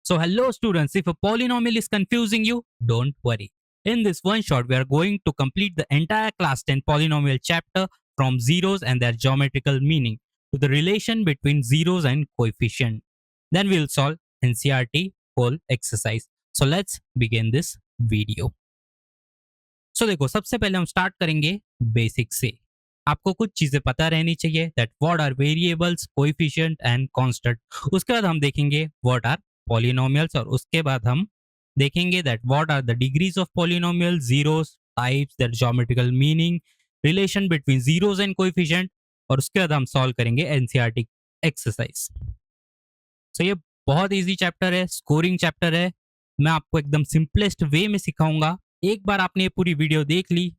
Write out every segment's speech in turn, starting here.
So hello students, if a polynomial is confusing you, don't worry. In this one shot, we are going to complete the entire class 10 polynomial chapter from zeros and their geometrical meaning to the relation between zeros and coefficient. Then we'll solve NCERT whole exercise. So let's begin this video. So देखो, सबसे पहले हम start करेंगे basic से. आपको कुछ चीजें पता रहनी चाहिए that what are variables, coefficient and constant. उसके बाद हम देखेंगे व्हाट आर पॉलिनोमियल्स और उसके बाद हम देखेंगे that what are the degrees of polynomial, zeros, types, their geometrical meaning, relation between zeros and coefficient और उसके बाद हम सॉल्व करेंगे एनसीईआरटी एक्सरसाइज. सो ये बहुत इजी चैप्टर है, स्कोरिंग चैप्टर है. मैं आपको एकदम सिंपलेस्ट वे में सिखाऊंगा. एक बार आपने ये पूरी वीडियो देख ली,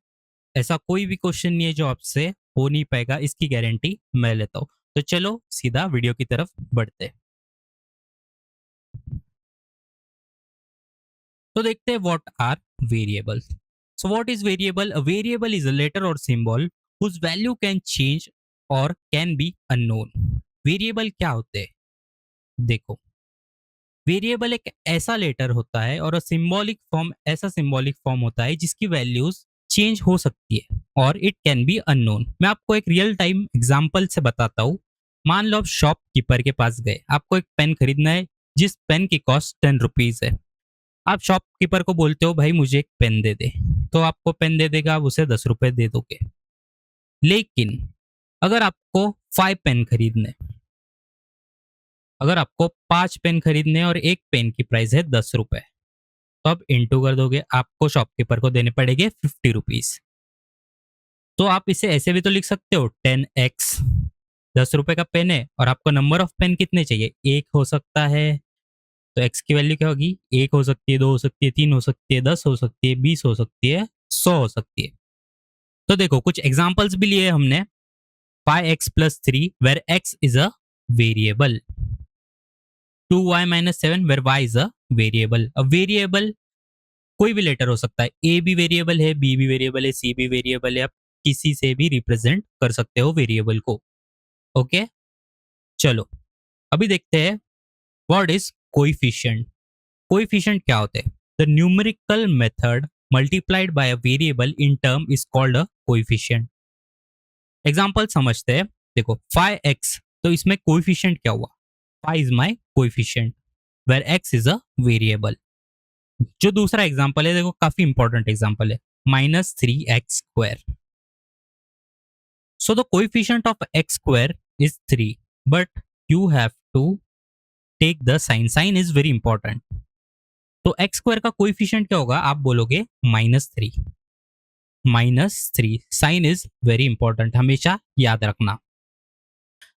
ऐसा कोई भी क्वेश्चन नहीं है जो आपसे हो नहीं पाएगा, इसकी गारंटी मैं लेता हूं. तो चलो सीधा वीडियो की तरफ बढ़ते हैं. तो देखते हैं what are variables. So what is variable? A variable is a letter or symbol whose value can change or can be unknown. Variable क्या होते हैं? देखो, वेरिएबल एक ऐसा लेटर होता है और सिंबॉलिक फॉर्म ऐसा सिंबॉलिक फॉर्म होता है जिसकी वैल्यूज चेंज हो सकती है और इट कैन बी अननोन. मैं आपको एक रियल टाइम एग्जांपल से बताता हूँ. मान लो आप शॉपकीपर के पास गए, आपको एक पेन खरीदना है जिस पेन की कॉस्ट 10 रुपीज है. आप शॉपकीपर को बोलते हो भाई मुझे एक पेन दे दे, तो आपको पेन दे देगा, आप उसे 10 रुपए दे दोगे. लेकिन अगर आपको 5 पेन खरीदने, अगर आपको 5 पेन खरीदने और एक पेन की प्राइस है 10 रुपए, तो आप इंटू कर दोगे, आपको शॉपकीपर को देने पड़ेंगे 50 रुपीज. तो आप इसे ऐसे भी तो लिख सकते हो 10x. 10 रुपए का पेन है और आपको नंबर ऑफ पेन कितने चाहिए? एक हो सकता है, तो x की वैल्यू क्या होगी? एक हो सकती है, दो हो सकती है, तीन हो सकती है, 10 हो सकती है, 20 हो सकती है, 100 हो सकती है. तो देखो कुछ एग्जाम्पल्स भी लिए हमने. 5x+3 where x is a variable. 2y-7 where y is a variable. A variable कोई भी लेटर हो सकता है. ए भी वेरिएबल है, बी भी वेरिएबल है, सी भी वेरिएबल है. आप किसी से भी रिप्रेजेंट कर सकते हो वेरिएबल को. ओके, चलो अभी देखते हैं व्हाट इज कोएफिशिएंट. कोएफिशिएंट क्या होते हैं? The numerical method multiplied by a variable in term is called a coefficient. Example समझते हैं. देखो 5x, तो इसमें कोएफिशिएंट क्या हुआ? 5 is my coefficient where x is a variable. जो दूसरा एग्जाम्पल है, देखो काफी इंपॉर्टेंट एग्जाम्पल है, -3x². So the coefficient of x² is 3, but you have to take the sign. Sign is very important. तो x² का कोएफिशिएंट क्या होगा? आप बोलोगे -3. -3 साइन इज वेरी इंपॉर्टेंट, हमेशा याद रखना.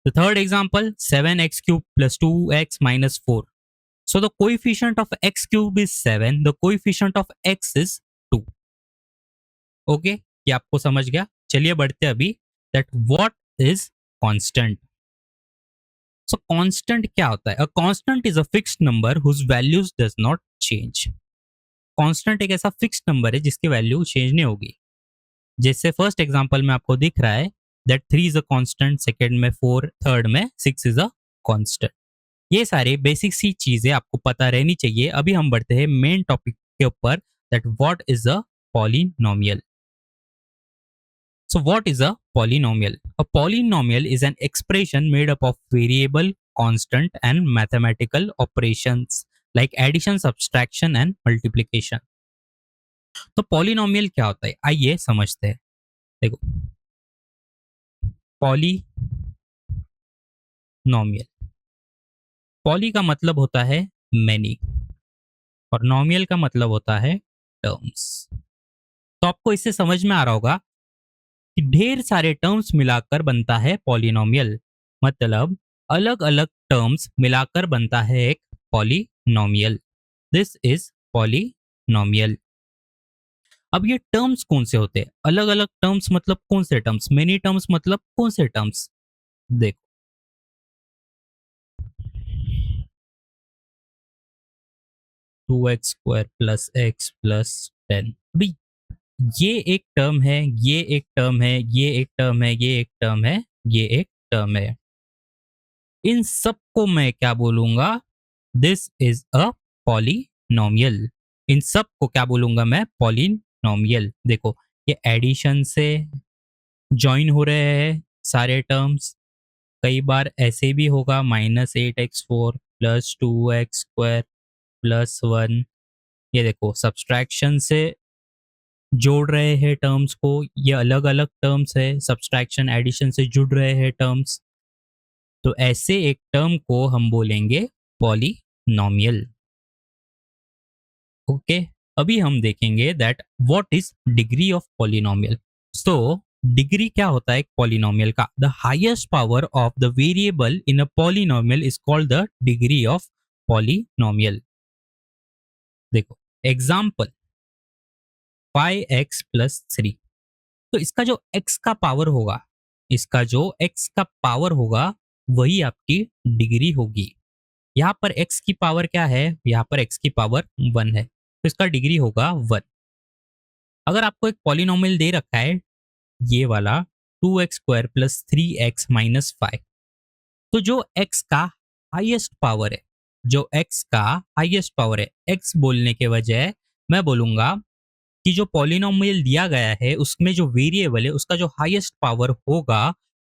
The third example, 7x³ plus 2x - 4. So the coefficient of x³ is 7, the coefficient of x is 2. Okay, ये आपको समझ गया. चलिए बढ़ते अभी that what is constant. So constant क्या होता है? A constant is a fixed number whose values does not change. Constant एक ऐसा फिक्स्ड नंबर है जिसकी वैल्यू चेंज नहीं होगी. जैसे फर्स्ट एग्जांपल में आपको दिख रहा है that 3 is a constant, second में 4, थर्ड में 6 इज अ कांस्टेंट. ये सारे बेसिक सी चीजें आपको पता रहनी चाहिए. अभी हम बढ़ते हैं मेन टॉपिक के ऊपर that what is a polynomial. So what is a polynomial? A polynomial is an expression made up of variable, constant and mathematical operations like addition, subtraction and multiplication. तो polynomial क्या होता है? आइए समझते हैं. देखो, polynomial, poly का मतलब होता है many और nominal का मतलब होता है terms. तो आपको इससे समझ में आ रहा होगा कि ढेर सारे टर्म्स मिलाकर बनता है पॉलिनोमियल. मतलब अलग अलग टर्म्स मिलाकर बनता है एक पॉलिनोमियल. This is polynomial. अब ये टर्म्स कौन से होते हैं? अलग अलग टर्म्स मतलब कौन से टर्म्स? मेनी टर्म्स मतलब कौन से टर्म्स? देखो, 2x² + x + 10. अभी ये एक टर्म है, ये एक टर्म है, ये एक टर्म है, ये एक टर्म है, ये एक टर्म है. इन सबको मैं क्या बोलूंगा? This is a polynomial. इन सब को क्या बोलूंगा मैं? पॉलिनोमियल। देखो ये एडिशन से ज्वाइन हो रहे हैं सारे टर्म्स। कई बार ऐसे भी होगा -8x4 प्लस 2x² प्लस 1। ये देखो सब्सट्रैक्शन से जोड़ रहे हैं टर्म्स को, ये अलग अलग टर्म्स है, सब्सट्रैक्शन एडिशन से जुड़ रहे हैं टर्म्स। तो ऐसे एक टर्म को हम बोलेंगे पॉलिनोमियल। ओके, अभी हम देखेंगे that what is degree of polynomial. So degree क्या होता है एक पॉलिनोमियल का? The highest power of the variable in a polynomial is called the degree of polynomial. देखो एग्जाम्पल 5x प्लस 3। तो इसका जो x का पावर होगा, इसका जो x का पावर होगा वही आपकी डिग्री होगी। यहाँ पर x की पावर क्या है? यहाँ पर x की पावर 1 है, तो इसका डिग्री होगा 1। अगर आपको एक पॉलिनोमियल दे रखा है ये वाला 2x² प्लस 3x माइनस 5, तो जो x का हाईएस्ट पावर है, जो x का हाईएस्ट पावर है, x बोलने के वजह मैं बोलूंगा कि जो पॉलिनोमियल दिया गया है उसमें जो वेरिएबल है उसका जो हाईएस्ट पावर होगा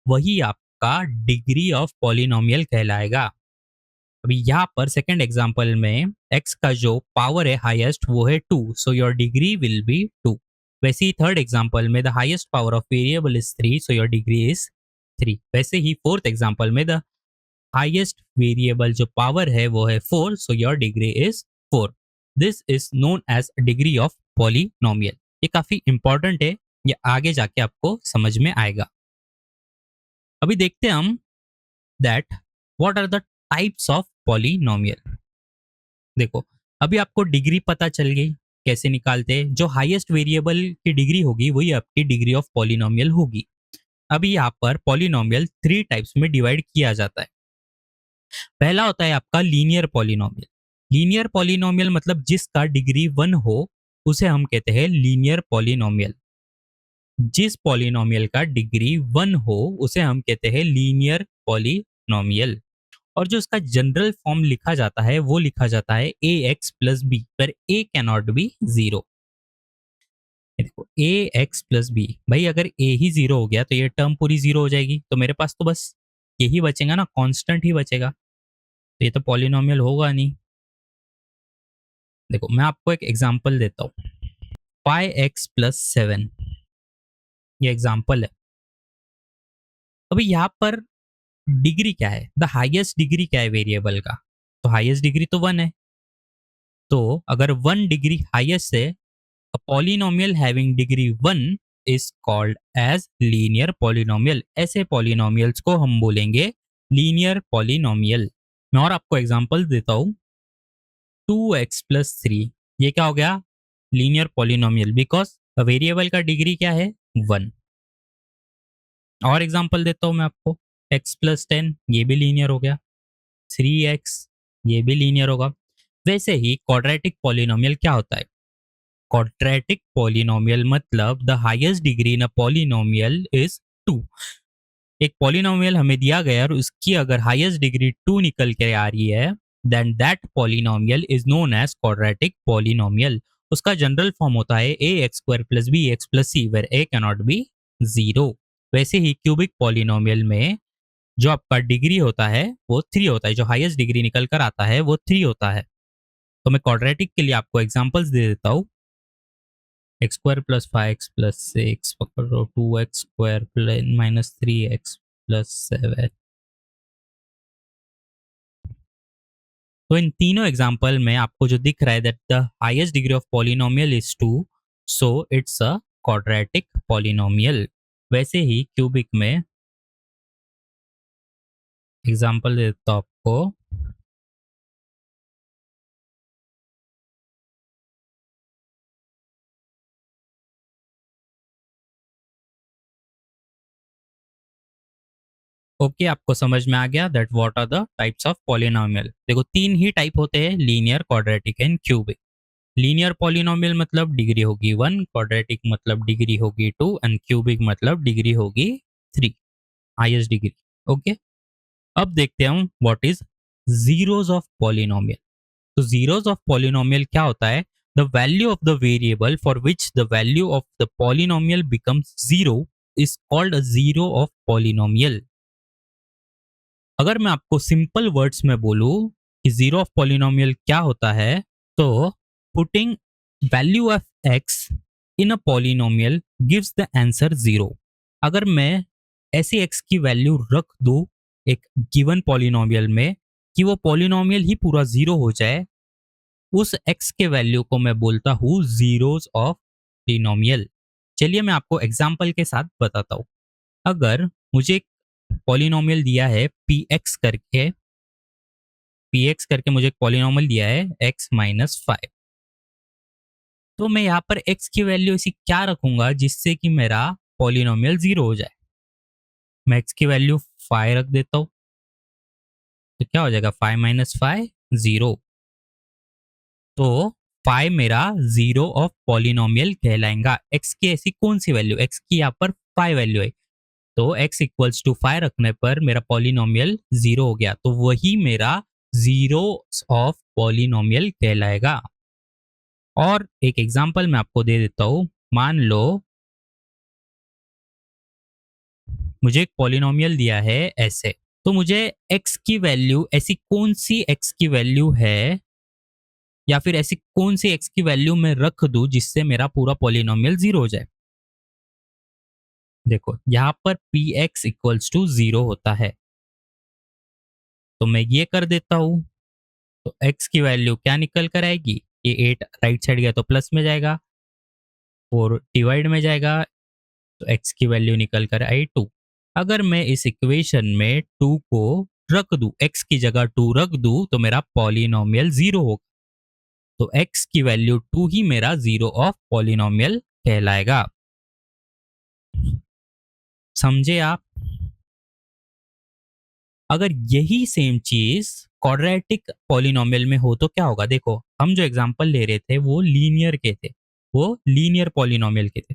वही आपका डिग्री ऑफ पॉलिनोमियल कहलाएगा। अभी यहाँ पर सेकंड एग्जांपल में x का जो पावर है हाईएस्ट वो है 2, so your degree will be 2। वैसे ही थर्ड एग्जांपल में the highest power of variable is 3, so your degree is 3। वैसे ही फोर्थ एग्जांपल में द हाईएस्ट वेरिएबल जो पावर है वो है 4, so your degree is 4। This is known as degree of polynomial. ये काफी इंपॉर्टेंट है, ये आगे जाके आपको समझ में आएगा। अभी देखते हैं हम that what are the types of polynomial. देखो अभी आपको डिग्री पता चल गई, कैसे निकालते हैं? जो हाईएस्ट वेरिएबल की डिग्री होगी वही आपकी डिग्री ऑफ पॉलिनोमियल होगी। अभी यहाँ पर पॉलिनोमियल 3 टाइप्स में डिवाइड किया जाता है। पहला होता है आपका लीनियर पॉलिनोमियल। लीनियर पॉलिनोमियल मतलब जिसका डिग्री 1 हो उसे हम कहते हैं लीनियर पॉलिनोमियल। जिस पॉलिनोमियल का डिग्री 1 हो उसे हम कहते हैं लीनियर पॉलिनोमियल। और जो इसका जनरल फॉर्म लिखा जाता है वो लिखा जाता है ए एक्स प्लस बी, पर ए कैनॉट बी 0। देखो ए एक्स प्लस बी, भाई अगर ए ही 0 हो गया तो ये टर्म पूरी 0 हो जाएगी, तो मेरे पास तो बस यही बचेगा ना, कांस्टेंट ही बचेगा, तो ये तो पॉलिनोमियल होगा नहीं। देखो मैं आपको एक एग्जांपल देता हूँ, 5x प्लस 7, ये एग्जांपल है। अभी यहाँ पर डिग्री क्या है? द हाईएस्ट डिग्री क्या है वेरिएबल का? तो हाईएस्ट डिग्री तो 1 है। तो अगर 1 डिग्री हाईएस्ट है, a polynomial having degree 1 is called as linear polynomial। ऐसे पॉलिनोमियल्स को हम बोलेंगे लीनियर पॉलिनोमियल। मैं और आपको एग्जांपल देता हूँ, 2x प्लस 3, ये क्या हो गया? लीनियर पॉलिनोमियल, बिकॉज वेरिएबल का डिग्री क्या है? 1। और एग्जांपल देता हूँ मैं आपको, x प्लस 10, ये भी लीनियर हो गया। 3x, ये भी लीनियर होगा। वैसे ही क्वाड्रेटिक पॉलिनोमियल क्या होता है? क्वाड्रेटिक पॉलिनोमियल मतलब the highest degree in a polynomial is 2। एक पॉलिनोमियल हमें दिया गया और उसकी अगर हाईएस्ट डिग्री 2 निकल के आ रही है, then that polynomial is known as quadratic polynomial. उसका जनरल फॉर्म होता है a x square plus b x plus c, where a cannot be 0। वैसे ही क्यूबिक पॉलिनोमियल में जो आपका डिग्री होता है वो 3 होता है, जो हाईएस्ट डिग्री निकल कर आता है वो 3 होता है। तो मैं क्वाड्रेटिक के लिए आपको एग्जांपल्स दे देता हूँ। X square plus 5x plus 6 पकड़ो, 2x square minus 3x plus 7। तो इन तीनों एग्जांपल में आपको जो दिख रहा है that the highest degree of polynomial is 2, so it's a quadratic polynomial. वैसे ही क्यूबिक में एग्जांपल देता हूं आपको, ओके आपको समझ में आ गया that what are the types of polynomial. देखो 3 ही टाइप होते हैं, linear, quadratic and cubic. Linear polynomial मतलब डिग्री होगी 1, क्वाड्रेटिक मतलब डिग्री होगी 2 एंड क्यूबिक मतलब डिग्री होगी 3, हाईएस्ट डिग्री। ओके, अब देखते हैं हम what is zeros of polynomial. तो zeros of polynomial क्या होता है? The value of the variable for which the value of the polynomial becomes zero is called a zero of polynomial. अगर मैं आपको सिंपल वर्ड्स में बोलूं कि जीरो ऑफ पॉलिनोमियल क्या होता है, तो putting value of x in a polynomial gives the answer zero. अगर मैं ऐसी एक्स की वैल्यू रख दूं एक गिवन पॉलिनोमियल में कि वो पॉलिनोमियल ही पूरा जीरो हो जाए, उस एक्स के वैल्यू को मैं बोलता हूँ जीरोस ऑफ पॉलिनोमियल। चलिए मैं आपको एग्जांपल के साथ बताता हूँ। अगर मुझे एक पॉलिनोमियल दिया है पी एक्स करके मुझे एक पॉलिनोमियल दिया है x-5, तो मैं यहाँ पर x की वैल्यू ऐसी क्या रखूंगा जिससे कि मेरा पॉलिनोमियल जीरो हो जाए। मैं x की वैल्यू 5 रख देता हूँ, तो क्या हो जाएगा 5 - 5 0। तो 5 मेरा जीरो ऑफ पॉलिनोमियल कहलाएगा। x की ऐसी कौन सी वैल्यू, x की यहाँ पर 5 वैल्यू है, तो x इक्वल्स टू 5 रखने पर मेरा पॉलिनोमियल जीरो हो गया, तो वही मेरा जीरो ऑफ पॉलिनोमियल कहलाएगा। और एक एग्जांपल मैं आपको दे देता हूं। मान लो मुझे एक पॉलिनोमियल दिया है ऐसे, तो मुझे x की वैल्यू ऐसी कौन सी x की वैल्यू है या फिर ऐसी कौन सी x की वैल्यू मैं रख दूं जिससे मेरा पूरा पॉलिनोमियल जीरो हो जाए। देखो यहाँ पर P X equals to zero होता है, तो मैं ये कर देता हूं। तो x की वैल्यू क्या निकल कर आएगी, ये 8 राइट साइड गया तो प्लस में जाएगा, 4 डिवाइड में जाएगा, तो x की वैल्यू निकल कर आई 2। अगर मैं इस इक्वेशन में 2 को रख दूं, x की जगह 2 रख दूं, तो मेरा पॉलिनोमियल जीरो होगा। तो x की वैल्यू 2 ही मेरा जीरो ऑफ पॉलिनोमियल कहलाएगा। समझे आप? अगर यही सेम चीज क्वाड्रेटिक पॉलिनोमियल में हो तो क्या होगा? देखो हम जो एग्जांपल ले रहे थे वो लीनियर के थे, वो लीनियर पॉलिनोमियल के थे।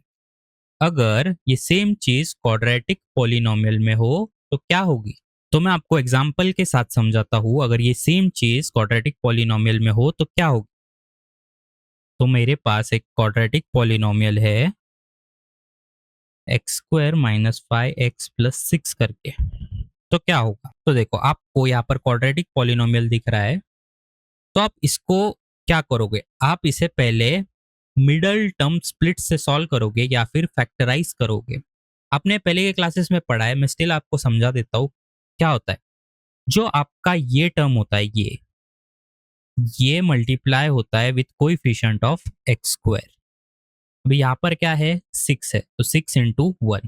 अगर ये सेम चीज क्वाड्रेटिक पॉलिनोमियल में हो तो क्या होगी? तो मैं आपको एग्जांपल के साथ समझाता हूं। अगर ये सेम चीज क्वाड्रेटिक पॉलिनोमियल में हो तो क्या होगी? तो मेरे पास एक क्वाड्रेटिक पॉलिनोमियल है x² - 5x + 6 करके, तो क्या होगा? तो देखो आपको यहाँ पर क्वाड्रेटिक पॉलिनोमियल दिख रहा है, तो आप इसको क्या करोगे? आप इसे पहले मिडल टर्म स्प्लिट से सॉल्व करोगे या फिर फैक्टराइज करोगे। आपने पहले के क्लासेस में पढ़ा है, मैं स्टिल आपको समझा देता हूँ। क्या होता है, जो आपका ये टर्म होता है, ये मल्टीप्लाई होता है विथ कोएफिशिएंट ऑफ x²। अभी यहाँ पर क्या है, 6 है, तो 6 × 1।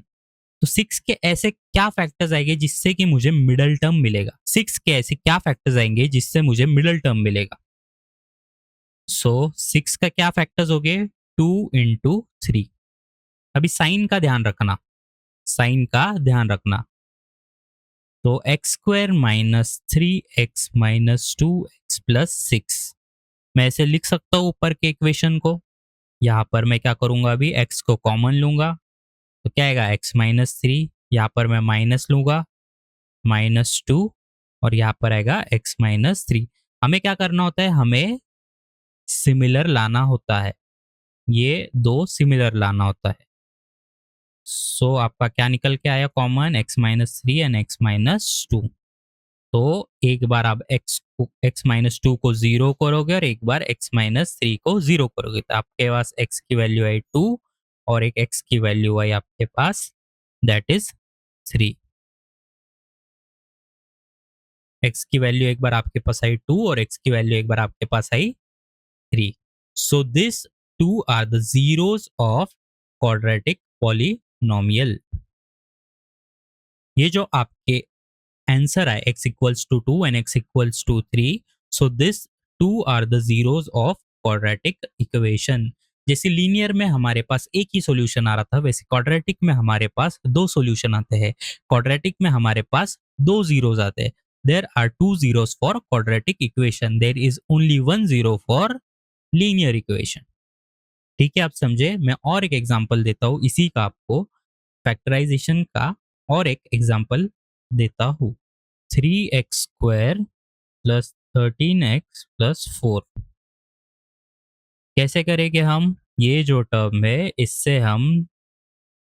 तो 6 के ऐसे क्या फैक्टर्स आएंगे जिससे कि मुझे मिडल टर्म मिलेगा? 6 के ऐसे क्या फैक्टर्स आएंगे जिससे मुझे मिडल टर्म मिलेगा? सो 6 का क्या फैक्टर्स हो गए? 2 × 3। अभी साइन का ध्यान रखना, साइन का ध्यान रखना। तो x² - 3x - 2x + 6, मैं ऐसे लिख सकता हूँ ऊपर के इक्वेशन को। यहाँ पर मैं क्या करूंगा, अभी x को कॉमन लूंगा, तो क्या आएगा x - 3, यहाँ पर मैं माइनस लूंगा -2, और यहाँ पर आएगा x - 3। हमें क्या करना होता है, हमें सिमिलर लाना होता है, ये दो सिमिलर लाना होता है। सो आपका क्या निकल के आया कॉमन, x - 3 एंड x - 2। तो एक बार आप x - 2 को जीरो करोगे और एक बार x - 3 को जीरो करोगे, तो आपके पास x की वैल्यू आई 2 और एक x की वैल्यू आई आपके पास, दैट इज 3। x की वैल्यू एक बार आपके पास आई 2 और x की वैल्यू एक बार आपके पास आई 3। So this two are the zeros of quadratic polynomial. ये जो आपके आंसर है x equals to 2 and x equals to 3, so this two are the zeros of quadratic equation. जैसे लीनियर में हमारे पास एक ही सॉल्यूशन आ रहा था, वैसे क्वाड्रेटिक में हमारे पास दो सॉल्यूशन आते हैं। क्वाड्रेटिक में हमारे पास दो जीरोस आते हैं। There are two zeros for quadratic equation, there is only one zero for linear equation. ठीक है, आप समझे? मैं और एक एग्जांपल देता हूँ इसी का आपको, फैक्टराइजेशन का और एक एग्जांपल देता हूँ। 3x² + 13x+4 कैसे करेंगे हम? ये जो टर्म है इससे हम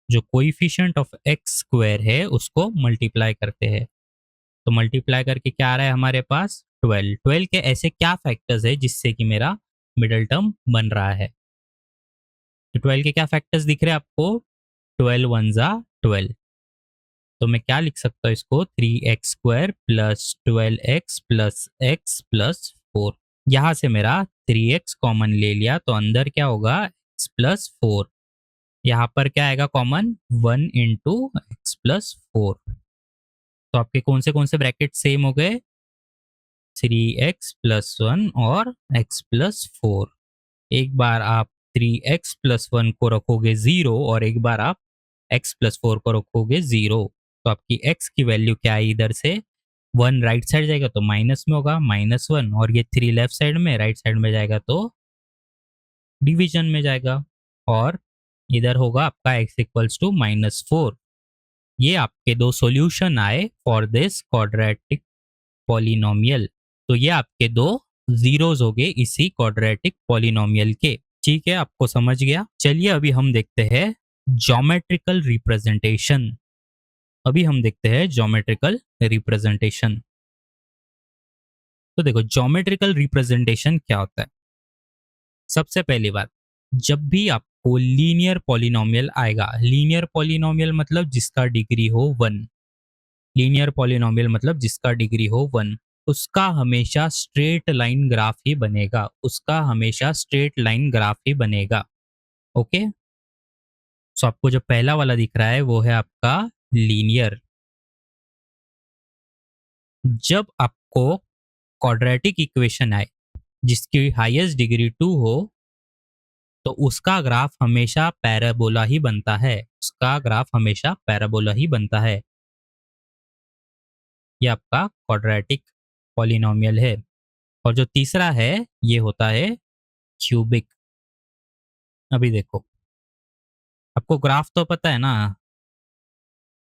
जो कोएफिशिएंट ऑफ एक्स स्क्वायर है उसको मल्टीप्लाई करते हैं। तो मल्टीप्लाई करके क्या आ रहा है हमारे पास? 12। 12 के ऐसे क्या फैक्टर्स है जिससे कि मेरा मिडल टर्म बन रहा है? तो 12 के क्या फैक्टर्स दिख रहे हैं आपको? 12 वन जा 12। तो मैं क्या लिख सकता हूँ इसको? 3x² plus 12x plus x plus 4। यहाँ से मेरा 3x कॉमन ले लिया तो अंदर क्या होगा? x plus 4। यहाँ पर क्या आएगा कॉमन? 1 into X plus 4। तो आपके कौन से ब्रैकेट सेम हो गए? 3x+1 और x प्लस 4। एक बार आप 3x+1 को रखोगे 0 और एक बार आप x प्लस 4 को रखोगे 0। तो आपकी x की वैल्यू क्या है? इधर से 1 राइट साइड जाएगा तो माइनस में होगा -1, और ये 3 लेफ्ट साइड में, राइट साइड में जाएगा तो डिवीजन में जाएगा, और इधर होगा आपका x इक्वल्स टू -4। ये आपके दो सॉल्यूशन आए फॉर दिस क्वाड्रेटिक पॉलिनोमियल। तो ये आपके दो जीरोस हो गए इसी क्वाड्रेटिक पॉलिनोमियल के। ठीक है, आपको समझ गया? चलिए अभी हम देखते हैं ज्योमेट्रिकल रिप्रेजेंटेशन। अभी हम देखते हैं ज्योमेट्रिकल रिप्रेजेंटेशन। तो देखो ज्योमेट्रिकल रिप्रेजेंटेशन क्या होता है। सबसे पहली बात, जब भी आपको लीनियर पॉलिनोमियल आएगा, लीनियर पॉलिनोमियल मतलब जिसका डिग्री हो 1, लीनियर पॉलिनोमियल मतलब जिसका डिग्री हो 1, उसका हमेशा स्ट्रेट लाइन ग्राफ ही बनेगा, उसका हमेशा स्ट्रेट लाइन ग्राफ ही बनेगा। ओके, सो आपको जो पहला वाला दिख रहा है वो है आपका लीनियर। जब आपको क्वाड्रेटिक इक्वेशन आए जिसकी हाईएस्ट डिग्री 2 हो, तो उसका ग्राफ हमेशा पैराबोला ही बनता है, उसका ग्राफ हमेशा पैराबोला ही बनता है। ये आपका क्वाड्रेटिक पॉलिनोमियल है। और जो तीसरा है ये होता है क्यूबिक। अभी देखो, आपको ग्राफ तो पता है ना,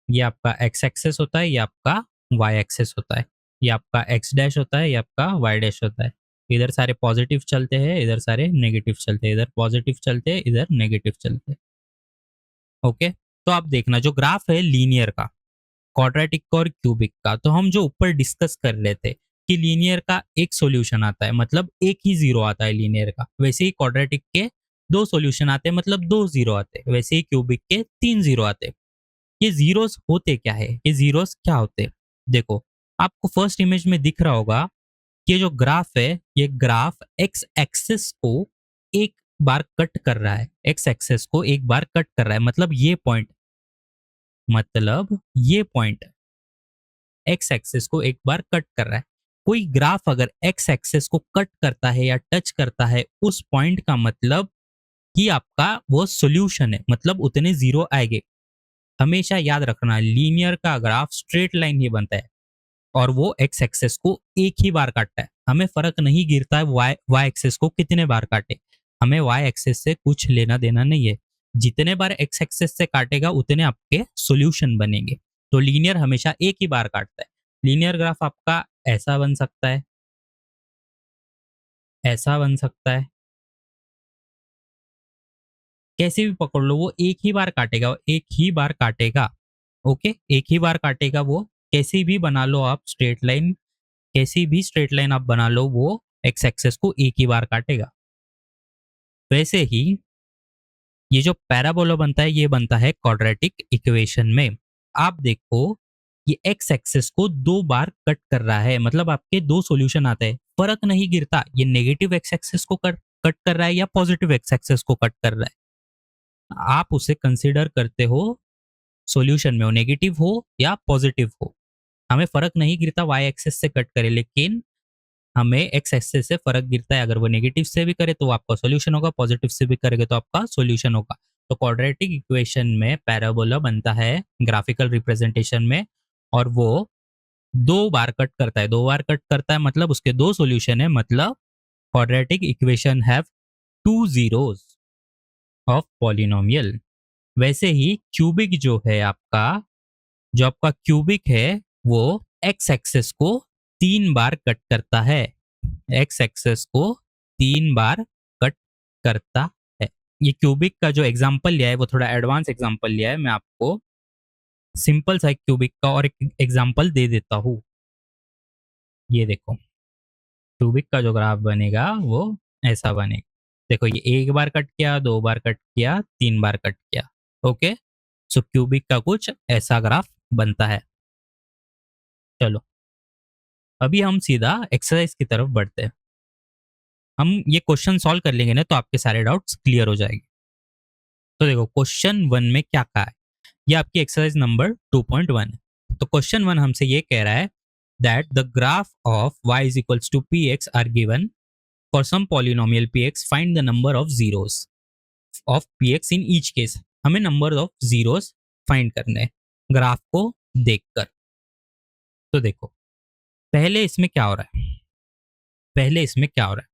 ये आपका एक्स एक्सेस होता है, ये आपका वाई एक्सेस होता है, ये आपका एक्स डैश होता है, ये आपका वाई डैश होता है। इधर सारे पॉजिटिव चलते हैं, इधर सारे नेगेटिव चलते हैं, इधर पॉजिटिव चलते हैं, इधर नेगेटिव चलते हैं। ओके, तो आप देखना जो ग्राफ है लीनियर का, क्वाड्रेटिक और क्यूबिक का, तो हम जो ऊपर डिस्कस कर रहे थे कि लीनियर का एक सॉल्यूशन आता है मतलब एक ही जीरो आता है लीनियर का, वैसे ही क्वाड्रेटिक के दो सॉल्यूशन आते हैं मतलब दो जीरो आते हैं, वैसे ही क्यूबिक के तीन जीरो आते हैं। ये जीरोस होते क्या है? ये जीरोस क्या होते हैं? देखो, आपको फर्स्ट इमेज में दिख रहा होगा कि ये जो ग्राफ है, ये ग्राफ एक्स एक्सिस को एक बार कट कर रहा है, एक्स एक्सिस को एक बार कट कर रहा है, मतलब ये पॉइंट, मतलब ये पॉइंट एक्स एक्सिस को एक बार कट कर रहा है। कोई ग्राफ अगर एक्स एक्सिस को कट करता है या टच करता है, उस पॉइंट का मतलब कि आपका वो सॉल्यूशन है, मतलब उतने जीरो आएंगे। हमेशा याद रखना, लीनियर का ग्राफ स्ट्रेट लाइन ही बनता है और वो एक्स एक्सेस को एक ही बार काटता है। हमें फर्क नहीं गिरता है वाई वाई एक्सेस को कितने बार काटे, हमें वाई एक्सेस से कुछ लेना देना नहीं है। जितने बार एक्स एक्सेस से काटेगा उतने आपके सॉल्यूशन बनेंगे। तो लीनियर हमेशा एक ही बार काटता है। लीनियर ग्राफ आपका ऐसा बन सकता है, ऐसा बन सकता है, कैसे भी पकड़ लो वो एक ही बार काटेगा, एक ही बार काटेगा। ओके, एक ही बार काटेगा वो। कैसी भी बना लो आप स्ट्रेट लाइन, कैसी भी स्ट्रेट लाइन आप बना लो, वो एक्स एक्सेस को एक ही बार काटेगा। वैसे ही ये जो पैराबोला बनता है ये बनता है क्वाड्रेटिक इक्वेशन में। आप देखो, ये एक्स एक्सेस को दो बार कट कर रहा है, मतलब आपके दो सॉल्यूशन आते हैं, फर्क नहीं गिरता ये नेगेटिव एक्स एक्सेस को कट कट कर रहा है या पॉजिटिव एक्स एक्सेस को कट कर रहा है। आप उसे कंसिडर करते हो सॉल्यूशन में, वो नेगेटिव हो या पॉजिटिव हो, हमें फर्क नहीं गिरता वाई एक्सेस से कट करे, लेकिन हमें एक्स एक्सेस से फर्क गिरता है। अगर वो नेगेटिव से भी करे तो आपका सॉल्यूशन होगा, पॉजिटिव से भी करेगा तो आपका सॉल्यूशन होगा। तो क्वाड्रेटिक इक्वेशन में पैराबोला बनता है ग्राफिकल रिप्रेजेंटेशन में, और वो दो बार कट करता है, दो बार कट करता है मतलब उसके दो सॉल्यूशन है, मतलब quadratic equation have two zeros of polynomial. वैसे ही क्यूबिक जो है आपका, जो आपका क्यूबिक है वो एक्स एक्सेस को तीन बार कट करता है। एक्स एक्सेस को 3 बार कट करता है। ये क्यूबिक का जो एग्जांपल लिया है वो थोड़ा एडवांस एग्जांपल लिया है, मैं आपको सिंपल सा एक क्यूबिक का और एक एग्जांपल दे देता हूँ। ये देखो, क्यूबिक का जो ग्राफ बनेगा वो ऐसा बनेगा। देखो ये एक बार कट किया, 2 बार कट किया, 3 बार कट किया। ओके, सो क्यूबिक का कुछ ऐसा ग्राफ बनता है। चलो अभी हम सीधा एक्सरसाइज की तरफ बढ़ते हैं। हम ये क्वेश्चन सॉल्व कर लेंगे ना तो आपके सारे डाउट्स क्लियर हो जाएंगे। तो देखो क्वेश्चन 1 में क्या कहा है, ये आपकी एक्सरसाइज नंबर 2.1 है। तो क्वेश्चन 1 हमसे ये कह रहा है that the graph of y is equals to px are given for some polynomial px, find the number of zeros of px in each case। हमें नंबर ऑफ जीरोस फाइंड करने हैं ग्राफ को देखकर। तो देखो पहले इसमें क्या हो रहा है, पहले इसमें क्या हो रहा है,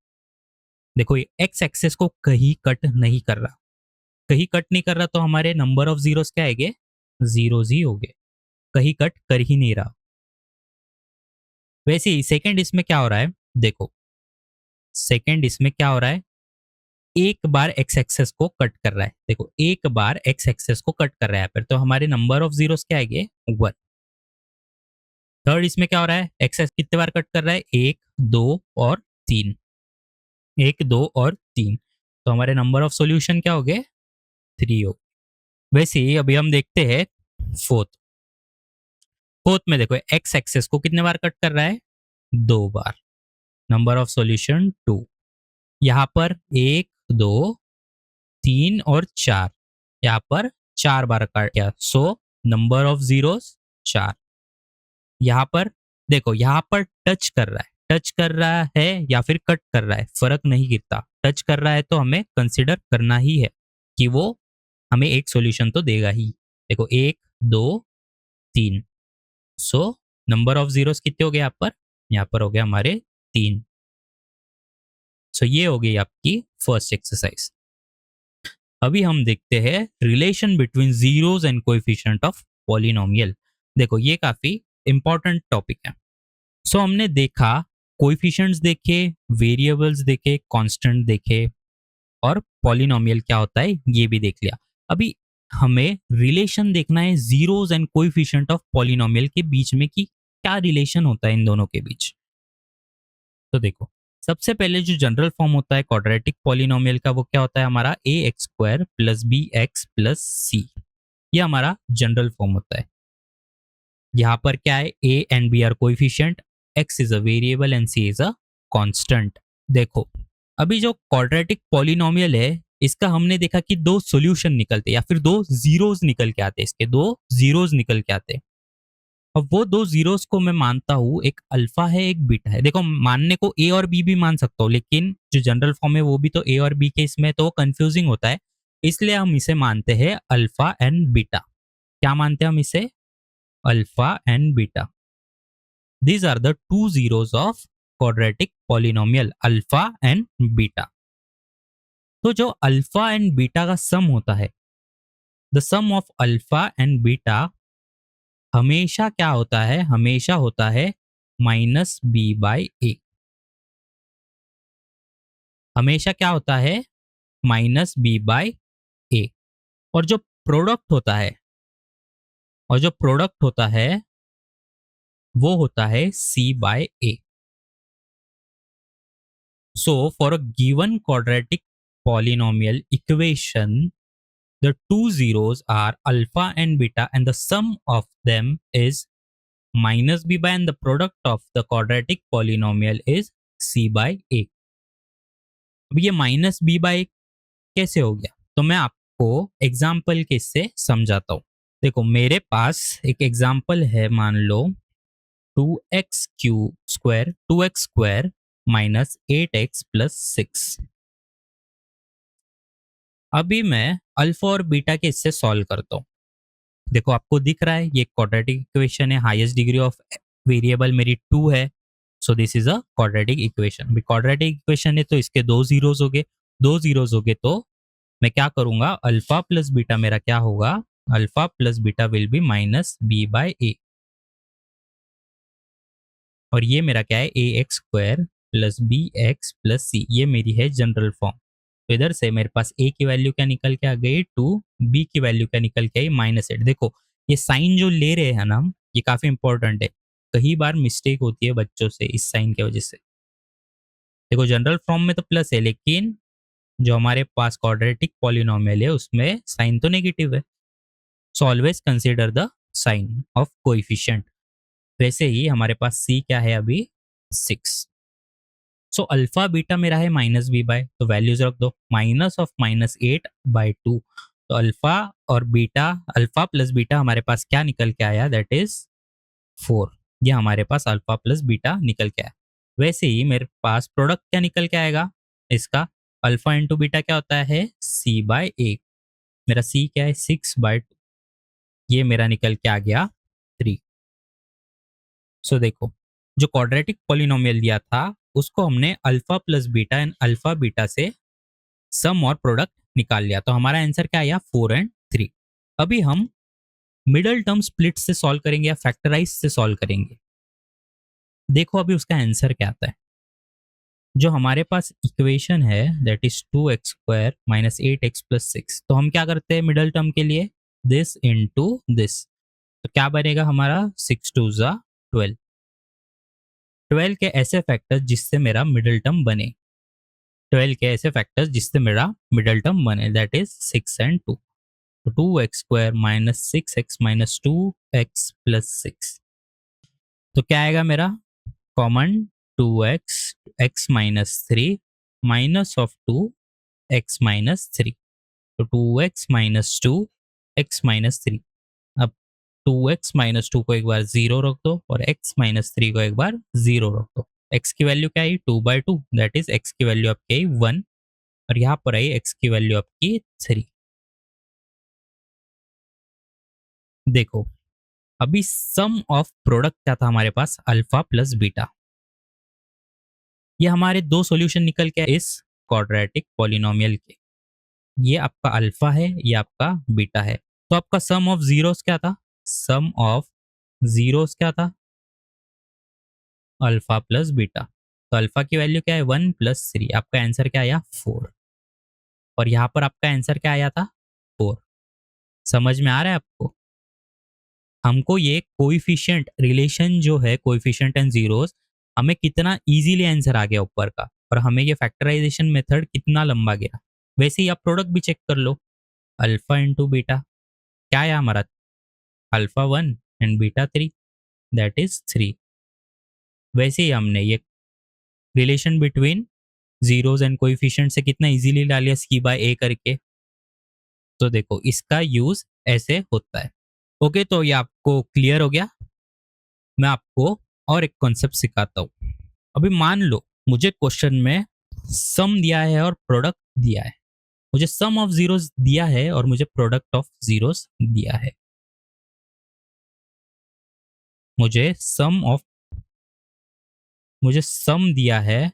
देखो ये एक्स एक्सेस को कहीं कट नहीं कर रहा, कहीं कट नहीं कर रहा तो हमारे नंबर ऑफ जीरोस क्या आएंगे, जीरोस ही होंगे, कहीं कट कर ही नहीं रहा। वैसे ही सेकंड इसमें क्या हो रहा है, देखो सेकंड इसमें क्या हो रहा है, एक बार एक्स एक्सेस को कट कर रहा है। देखो एक बार एक्स एक्सेस को कट कर रहा है पर, तो हमारे नंबर ऑफ जीरोस क्या आएंगे, 1। थर्ड इसमें क्या हो रहा है, एक्सेस कितने बार कट कर रहा है, 1, 2 और 3, 1, 2 और 3, तो हमारे नंबर ऑफ सॉल्यूशन क्या हो गए, 3 हो। वैसे ही अभी हम देखते हैं फोर्थ। फोर्थ में देखो एक्स एक्सेस को कितने बार कट कर रहा है, 2 बार, नंबर ऑफ सॉल्यूशन 2। यहाँ पर 1, 2, 3 और 4, यहाँ पर 4 बार काट गया, सो नंबर ऑफ जीरोस 4। यहाँ पर देखो, यहाँ पर टच कर रहा है, टच कर रहा है या फिर कट कर रहा है फर्क नहीं गिरता, टच कर रहा है तो हमें कंसिडर करना ही है कि वो हमें एक सॉल्यूशन तो देगा ही। देखो 1, 2, 3, सो नंबर ऑफ जीरोस कितने हो गए यहाँ पर हो गया हमारे 3। सो ये हो गई आपकी फर्स्ट एक्सरसाइज। अभी हम देखते हैं relation between zeros and coefficient of polynomial. देखो ये काफी इंपॉर्टेंट टॉपिक है। सो हमने देखा कोएफिशिएंट्स देखे, वेरिएबल्स देखे, कांस्टेंट देखे और पॉलिनोमियल क्या होता है ये भी देख लिया। अभी हमें रिलेशन देखना है zeros and coefficient of polynomial के बीच में कि क्या रिलेशन होता है इन दोनों के बीच। तो देखो सबसे पहले जो जनरल फॉर्म होता है क्वाड्रेटिक पॉलिनोमियल का वो क्या होता है हमारा a x square plus b x plus c, ये हमारा जनरल फॉर्म होता है। यहाँ पर क्या है, A and B are coefficient, X is a variable and C is a constant. देखो अभी जो क्वाड्रेटिक पॉलिनोमियल है इसका हमने देखा कि 2 सॉल्यूशन निकलते या फिर 2 जीरोस निकल के आते, इसके 2 जीरोस निकल के आते। अब वो 2 जीरोस को मैं मानता हूँ, एक अल्फा है एक बीटा है। देखो मानने को ए और बी भी मान सकता हूँ लेकिन जो जनरल फॉर्म है वो भी तो ए और बी के इसमें तो कंफ्यूजिंग होता है, इसलिए हम इसे मानते हैं अल्फा एंड बीटा। क्या मानते हैं हम इसे, alpha and beta. These are the two zeros of quadratic polynomial alpha and beta. तो जो अल्फा एंड बीटा का सम होता है, the sum of alpha and beta हमेशा क्या होता है, हमेशा होता है माइनस बी बाई ए। हमेशा क्या होता है, माइनस बी बाई ए। और जो प्रोडक्ट होता है, और जो प्रोडक्ट होता है वो होता है c by a. So for a given quadratic polynomial equation, the two zeros are alpha and beta and the sum of them is minus b by, and the product of the quadratic polynomial is c by a। अब ये minus B by कैसे हो गया, तो मैं आपको example के इससे समझाता हूँ। देखो मेरे पास एक एग्जाम्पल है, मान लो 2x square minus 8x plus 6। अभी मैं अल्फा और बीटा के इससे सॉल्व करता हूँ। देखो आपको दिख रहा है ये क्वाड्रेटिक इक्वेशन है, हाईएस्ट डिग्री ऑफ वेरिएबल मेरी 2 है, so this is a quadratic equation. Quadratic equation है तो इसके 2 जीरोस हो गए, 2 जीरोस हो गए तो मैं क्या करूंगा, अल्फा प्लस बीटा मेरा क्या होगा, alpha plus beta will be minus b by a. और ये मेरा क्या है, a x square plus b x plus c, ये मेरी है जनरल फॉर्म। तो इधर से मेरे पास ए की वैल्यू क्या निकल के आ गई 2, बी की वैल्यू क्या निकल के आई -8। देखो ये साइन जो ले रहे हैं ना हम, ये काफी इंपॉर्टेंट है। कई बार मिस्टेक होती है बच्चों से इस साइन की वजह से। देखो जनरल फॉर्म में तो प्लस है, लेकिन जो हमारे पास क्वाड्रेटिक पॉलिनोमियल है उसमें साइन तो नेगेटिव है। So always consider the sign of coefficient. वैसे ही हमारे पास सी क्या है अभी 6। सो अल्फा बीटा मेरा है -b/, तो वैल्यूज रख दो, -8/2। तो अल्फा और बीटा, अल्फा प्लस बीटा हमारे पास क्या निकल के आया, दैट इज 4। ये हमारे पास अल्फा प्लस बीटा निकल के आया। वैसे ही मेरे पास प्रोडक्ट क्या निकल के आएगा इसका, अल्फा इंटू बीटा क्या होता है c/a। मेरा c क्या है 6/2, ये मेरा निकल के आ गया 3। सो देखो जो क्वाड्रेटिक पॉलिनोमियल दिया था उसको हमने alpha plus beta and alpha beta से सम और प्रोडक्ट निकाल लिया, तो हमारा आंसर क्या आया 4 एंड 3। अभी हम मिडल टर्म स्प्लिट से सॉल्व करेंगे या फैक्टराइज से सॉल्व करेंगे। देखो अभी उसका आंसर क्या आता है। जो हमारे पास इक्वेशन है दैट इज 2x² - 8x + 6, तो हम क्या करते हैं मिडल टर्म के लिए, दिस इनटू दिस। तो क्या बनेगा हमारा 6 2 ज़ा 12। 12 के ऐसे फैक्टर्स जिससे मेरा मिडल टर्म बने, 12 के ऐसे फैक्टर्स जिससे मेरा मिडल टर्म बने, दैट इज 6 एंड 2। तो 2x² - 6x - 2x + 6। तो क्या आएगा मेरा common 2x x - 3 minus of 2 x - 3। तो 2x - 2 x - 3। अब 2x - 2 को एक बार 0 रख दो और x - 3 को एक बार 0 रख दो। x की वैल्यू क्या आई 2/2, दैट इज x की वैल्यू आपकी आई 1 और यहाँ पर आई x की वैल्यू आपकी 3। देखो अभी सम ऑफ प्रोडक्ट क्या था हमारे पास, अल्फा प्लस बीटा। ये हमारे दो सॉल्यूशन निकल के इस क्वाड्रेटिक पॉलिनोमियल के, ये आपका अल्फा है, ये आपका बीटा है। तो आपका सम ऑफ जीरोस क्या था, सम ऑफ जीरोस क्या था, अल्फा प्लस बीटा। तो अल्फा की वैल्यू क्या है 1 + 3, आपका आंसर क्या आया 4। और यहाँ पर आपका आंसर क्या आया था 4। समझ में आ रहा है आपको। हमको ये कोइफिशिएंट रिलेशन जो है, कोइफिशिएंट एंड जीरोस, हमें कितना इजीली आंसर आ गया ऊपर का, और हमें ये फैक्टराइजेशन मेथड कितना लंबा गया। वैसे ही आप प्रोडक्ट भी चेक कर लो, अल्फा इंटू बीटा क्या आया हमारा, alpha 1 and beta 3, that is 3। वैसे ही हमने ये relation between zeros and coefficient से कितना इजीली ला लिया c/a करके। तो देखो इसका यूज ऐसे होता है। ओके तो ये आपको क्लियर हो गया। मैं आपको और एक कॉन्सेप्ट सिखाता हूँ। अभी मान लो मुझे क्वेश्चन में सम दिया है और प्रोडक्ट दिया है, मुझे सम ऑफ जीरोस दिया है और मुझे प्रोडक्ट ऑफ जीरोस दिया है। मुझे सम ऑफ, मुझे सम दिया है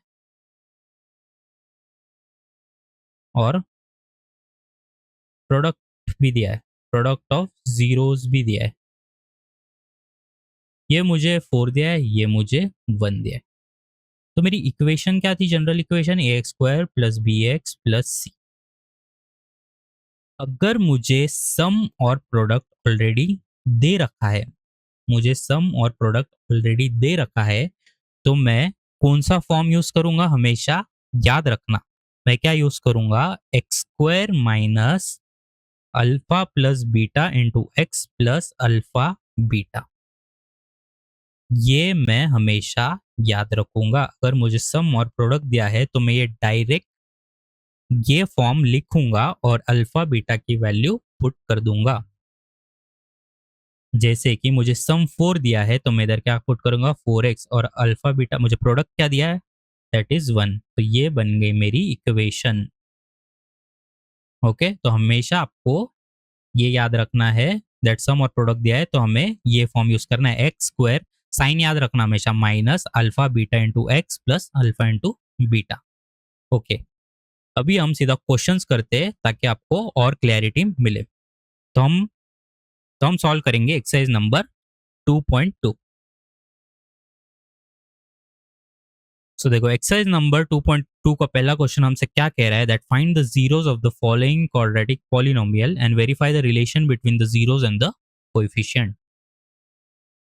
और प्रोडक्ट भी दिया है, प्रोडक्ट ऑफ जीरोस भी दिया है। ये मुझे 4 दिया है, ये मुझे 1 दिया है। तो मेरी इक्वेशन क्या थी, general equation ax² + bx + c। अगर मुझे सम और प्रोडक्ट ऑलरेडी दे रखा है, मुझे सम और प्रोडक्ट ऑलरेडी दे रखा है, तो मैं कौन सा फॉर्म यूज करूंगा, हमेशा याद रखना मैं क्या यूज करूंगा, x² - alpha plus beta into X plus alpha beta. ये मैं हमेशा याद रखूंगा। अगर मुझे सम और प्रोडक्ट दिया है तो मैं ये डायरेक्ट ये फॉर्म लिखूंगा और अल्फा बीटा की वैल्यू पुट कर दूंगा। जैसे कि मुझे सम 4 दिया है तो मैं इधर क्या पुट करूंगा 4x, और अल्फा बीटा मुझे प्रोडक्ट क्या दिया है दैट इज 1। तो ये बन गई मेरी इक्वेशन। ओके तो हमेशा आपको ये याद रखना है दैट सम और प्रोडक्ट दिया है तो हमें ये फॉर्म यूज करना है, x², साइन याद रखना हमेशा minus alpha beta into X plus alpha into beta. Okay अभी हम सीधा क्वेश्चंस करते हैं ताकि आपको और क्लैरिटी मिले। तो हम सॉल्व करेंगे एक्सरसाइज नंबर 2.2। सो देखो एक्सरसाइज नंबर 2.2 का पहला क्वेश्चन हमसे क्या कह रहा है, that find the zeros of the following quadratic polynomial and verify the relation between the zeros and the coefficient.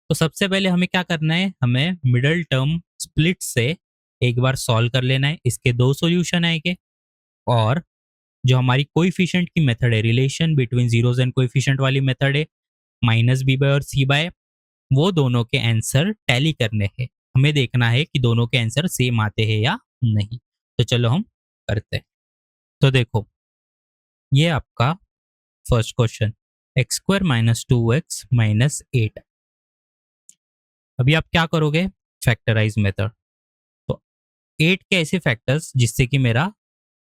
तो सबसे पहले हमें क्या करना है, हमें मिडल टर्म स्प्लिट से एक बार सॉल्व कर लेना है। इसके दो सॉल्यूशन आएंगे और जो हमारी कोएफिशिएंट की मेथड है, relation between zeros and coefficient वाली मेथड है, माइनस बी बाय और सी बाय, वो दोनों के आंसर टैली करने हैं। हमें देखना है कि दोनों के आंसर सेम आते हैं या नहीं। तो चलो हम करते हैं। तो देखो ये आपका first question, x square minus 2x minus 8। अभी आप क्या करोगे, फैक्टराइज मेथड। तो 8 के ऐसे फैक्टर्स जिससे कि मेरा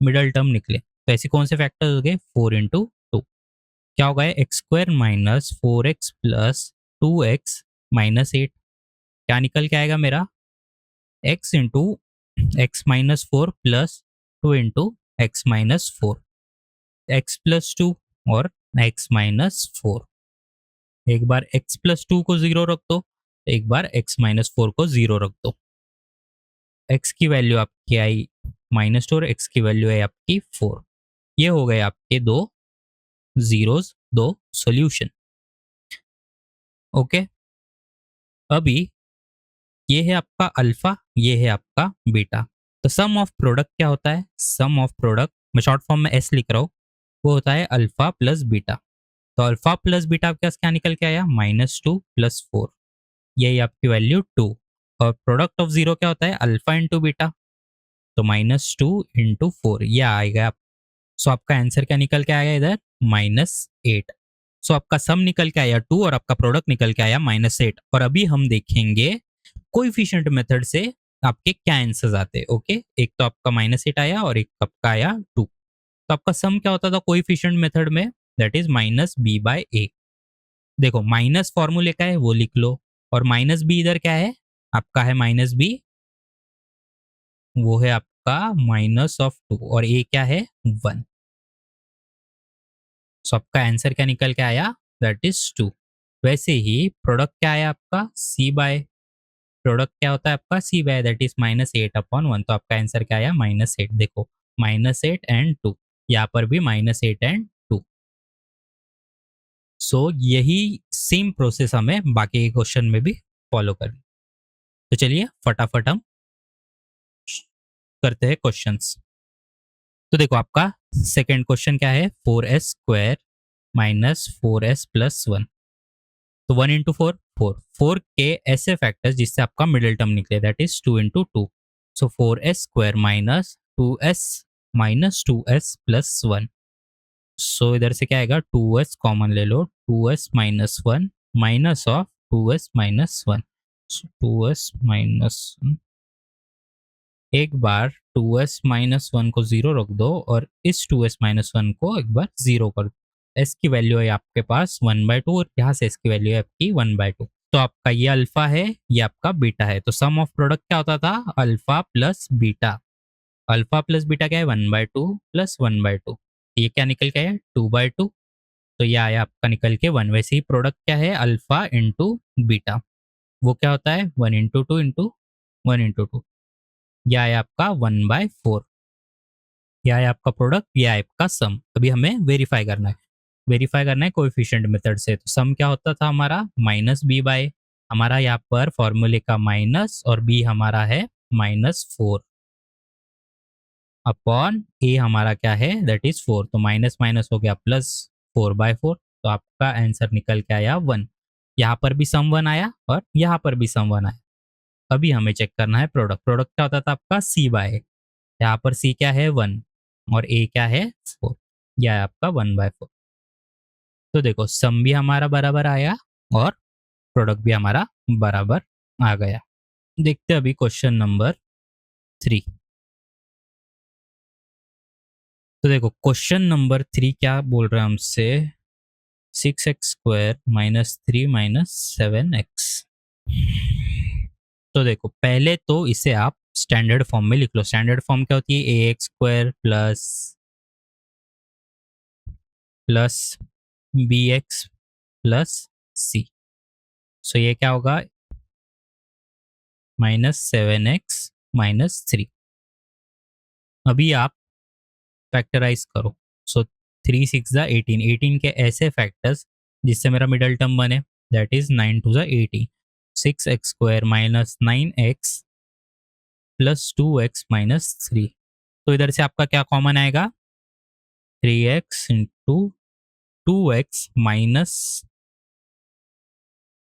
मिडल टर्म निकले, तो ऐसे कौन से फैक्टर्स हो गए, 4 इंटू 2। क्या होगा, x square minus 4x plus 2x minus 8। क्या निकल के आएगा मेरा, x into x minus 4 plus 2 into x minus 4, x plus 2 और एक्स माइनस 4। एक बार x प्लस 2 को 0 रख दो, एक बार x माइनस 4 को 0 रख दो। x की वैल्यू आपकी आई -2 और x की वैल्यू है आपकी 4। ये हो गए आपके दो जीरोस, दो सॉल्यूशन। ओके, अभी ये है आपका अल्फा, ये है आपका बीटा। तो सम ऑफ प्रोडक्ट क्या होता है, सम ऑफ प्रोडक्ट मैं शॉर्ट फॉर्म में एस लिख रहा हूँ, वो होता है अल्फा प्लस बीटा। तो अल्फा प्लस बीटा आपके पास क्या निकल के आया, -2 प्लस 4, यही आपकी वैल्यू 2। और प्रोडक्ट ऑफ जीरो क्या होता है, अल्फा इंटू बीटा, तो -2 इंटू 4 ये आएगा। सो आपका आंसर क्या निकल के आएगा इधर, -8। सो आपका सम निकल के आया 2 और आपका प्रोडक्ट निकल के आया -8। और अभी हम देखेंगे कोएफिशिएंट मेथड से आपके क्या आंसर्स आते हैं। ओके, एक तो आपका -8 आया और एक आपका आया 2। तो आपका सम क्या होता था कोएफिशिएंट मेथड में, that is minus b by a. देखो माइनस फॉर्मूले का है वो लिख लो, और माइनस बी इधर क्या है, आपका है माइनस बी, वो है आपका माइनस ऑफ 2, और ए क्या है 1। सो आपका आंसर क्या निकल के आया, दैट इज 2। वैसे ही प्रोडक्ट क्या आया आपका, सी बाय, प्रोडक्ट क्या होता है आपका, सी बाय, दैट इज -8/1। तो आपका आंसर क्या आया, -8। देखो -8 एंड 2, यहाँ पर भी -8 एंड 2। सो यही सेम प्रोसेस हमें बाकी के क्वेश्चन में भी फॉलो करनी। तो चलिए फटाफट हम करते हैं क्वेश्चंस। तो देखो आपका सेकेंड क्वेश्चन क्या है, 4s square minus 4s plus 1। तो 1 इंटू 4, 4 के ऐसे फैक्टर्स जिससे आपका मिडिल टर्म निकले, that is 2 into 2। So 4s square minus 2s plus 1। सो इधर से क्या आएगा, 2s कॉमन ले लो, 2s minus 1 minus of 2s minus 1। 2s minus, एक बार 2s माइनस 1 को 0 रख दो और इस 2s माइनस 1 को एक बार 0 कर दो। s की वैल्यू है आपके पास 1/2 और यहाँ से s की वैल्यू है आपकी 1/2। तो आपका ये अल्फा है, ये आपका बीटा है। तो सम ऑफ प्रोडक्ट क्या होता था, alpha plus beta. Alpha plus beta क्या है, 1/2 प्लस 1/2। ये क्या निकल के आया, 2/2। तो ये आया आपका निकल के 1। वैसे ही प्रोडक्ट क्या है, अल्फा इंटू बीटा, वो क्या होता है 1 इंटू 2 इंटू 1 इंटू 2। यह आया आपका 1/4। यह है आपका प्रोडक्ट, यह है आपका सम। अभी हमें वेरीफाई करना है, वेरीफाई करना है कोएफिशिएंट मेथड से। तो सम क्या होता था हमारा, माइनस बी बाय, हमारा यहाँ पर फॉर्मूले का माइनस, और बी हमारा है -4 अपॉन ए हमारा क्या है, दैट इज 4। तो माइनस माइनस हो गया प्लस, 4/4। तो आपका आंसर निकल के आया 1। यहाँ पर भी सम 1 आया और यहाँ पर भी सम 1 आया। अभी हमें चेक करना है प्रोडक्ट। प्रोडक्ट क्या होता था आपका, सी बाय, यहाँ पर सी क्या है 1 और ए क्या है 4, यह है आपका 1/4। तो देखो सम भी हमारा बराबर आया और प्रोडक्ट भी हमारा बराबर आ गया। देखते हैं अभी क्वेश्चन नंबर 3। तो देखो क्वेश्चन नंबर 3 क्या बोल रहे हैं हमसे, 6x square minus 3 minus 7x। तो देखो पहले तो इसे आप स्टैंडर्ड फॉर्म में लिख लो। स्टैंडर्ड फॉर्म क्या होती है, ax square plus bx plus c। सो ये क्या होगा, -7x माइनस 3। अभी आप फैक्टराइज करो। सो 3 6 ज़ा 18, 18 के ऐसे फैक्टर्स जिससे मेरा मिडल टर्म बने, दैट इज 9 2 ज़ा 18, 6x² minus 9x plus 2x minus 3। तो इधर से आपका क्या कॉमन आएगा, 3x into 2x minus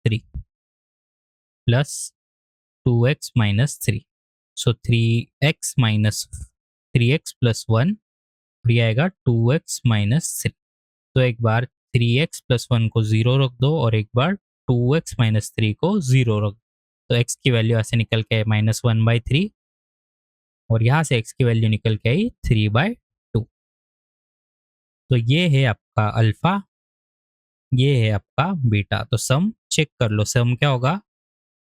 3 plus 2x minus 3। सो 3x माइनस 3x प्लस 1, ये आएगा 2x माइनस 3। तो एक बार 3x प्लस 1 को 0 रख दो और एक बार 2x माइनस 3 को 0 रख दो। तो x की वैल्यू ऐसे निकल के माइनस 1/3 और यहाँ से x की वैल्यू निकल के आई 3/2। तो ये है आपका अल्फा, ये है आपका बीटा। तो सम चेक कर लो, सम क्या होगा,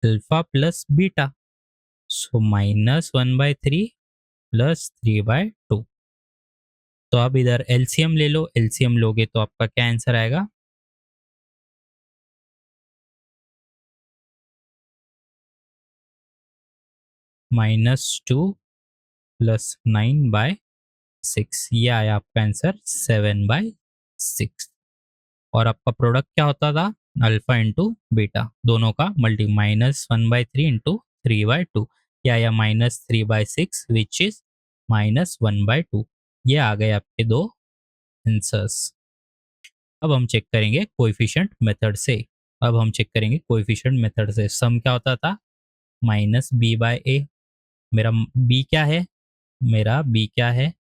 अल्फा प्लस बीटा। सो -1/3 प्लस 3/2। तो अब इधर एलसीएम ले लो, एलसीएम लोगे तो आपका क्या आंसर आएगा, -2 प्लस 9/6। ये आया आपका आंसर 7/6। और आपका प्रोडक्ट क्या होता था, अल्फा इंटू बीटा, दोनों का मल्टी, -1/3 इंटू 3/2। ये आया -3/6 विच इज -1/2। ये आ गए आपके दो आंसर्स। अब हम चेक करेंगे कोएफिशिएंट मेथड से। अब हम चेक करेंगे कोएफिशिएंट मेथड से। सम क्या होता था, -b/a। मेरा b क्या है, मेरा b क्या है,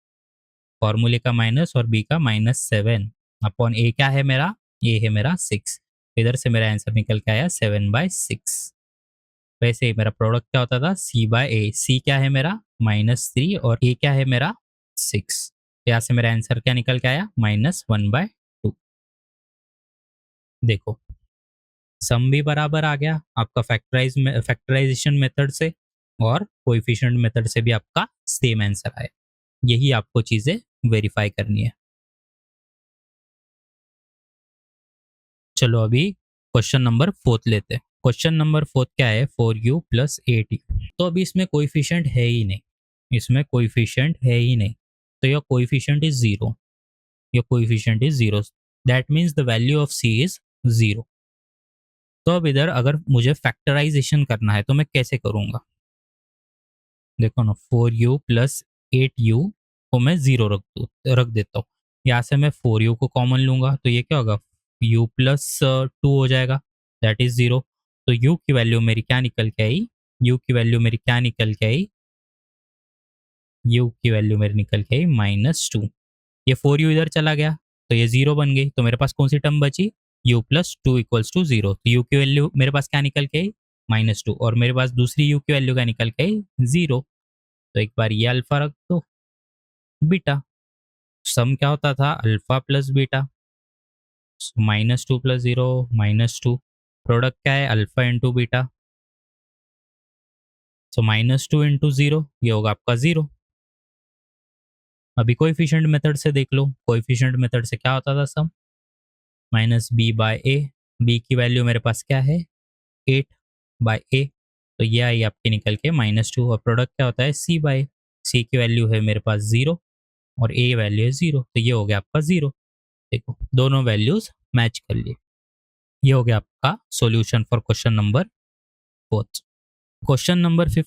फॉर्मूले का माइनस और b का -7 अपॉन a क्या है मेरा, a है मेरा 6। इधर से मेरा आंसर निकल के आया 7/6। वैसे ही मेरा प्रोडक्ट क्या होता था, c/a। c क्या है मेरा -3 और a क्या है मेरा 6। यहाँ से मेरा आंसर क्या निकल के आया, -1/2। देखो सम भी बराबर आ गया आपका फैक्टराइजेशन मेथड से, और कोएफिशिएंट मेथड से भी आपका सेम आंसर आया। यही आपको चीजें वेरीफाई करनी है। चलो अभी क्वेश्चन नंबर 4 लेते हैं। क्वेश्चन नंबर 4 क्या है, 4u प्लस 8u। तो अभी इसमें कोएफिशिएंट है ही नहीं, इसमें कोएफिशिएंट है ही नहीं, तो your coefficient is 0, your coefficient is 0, that means the value of c is 0। तो अब इधर अगर मुझे फैक्टराइजेशन करना है तो मैं कैसे करूंगा, देखो ना, 4u प्लस 8u को मैं 0 रख देता हूँ। यहाँ से मैं 4u को कॉमन लूंगा तो ये क्या होगा, u प्लस 2 हो जाएगा, दैट इज 0। तो u की वैल्यू मेरी क्या निकल के आई, u की वैल्यू मेरी क्या निकल के आई, u की वैल्यू मेरी निकल के आई -2। ये 4u इधर चला गया तो ये 0 बन गई, तो मेरे पास कौन सी टर्म बची, u प्लस 2 इक्वल्स टू 0। तो u की वैल्यू मेरे पास क्या निकल के आई, -2, और मेरे पास दूसरी u की वैल्यू क्या निकल के आई, 0। तो एक बार ये अल्फा रख दो, बीटा। सम क्या होता था, alpha plus beta, -2 plus 0 -2। Product क्या है, अल्फा इंटू बीटा, सो -2 इंटू 0, ये होगा आपका 0। अभी कोएफिशिएंट मेथड से देख लो, कोएफिशिएंट मेथड से क्या होता था सम, -b/a। b की वैल्यू मेरे पास क्या है, 8/a, तो ये आई आपकी निकल के -2। और प्रोडक्ट क्या होता है, c/a। c की वैल्यू है मेरे पास 0 और a वैल्यू है 0, तो ये हो गया आपका 0। देखो दोनों वैल्यूज मैच कर लिए। ये हो गया आपका solution for question number 4। Question number 5,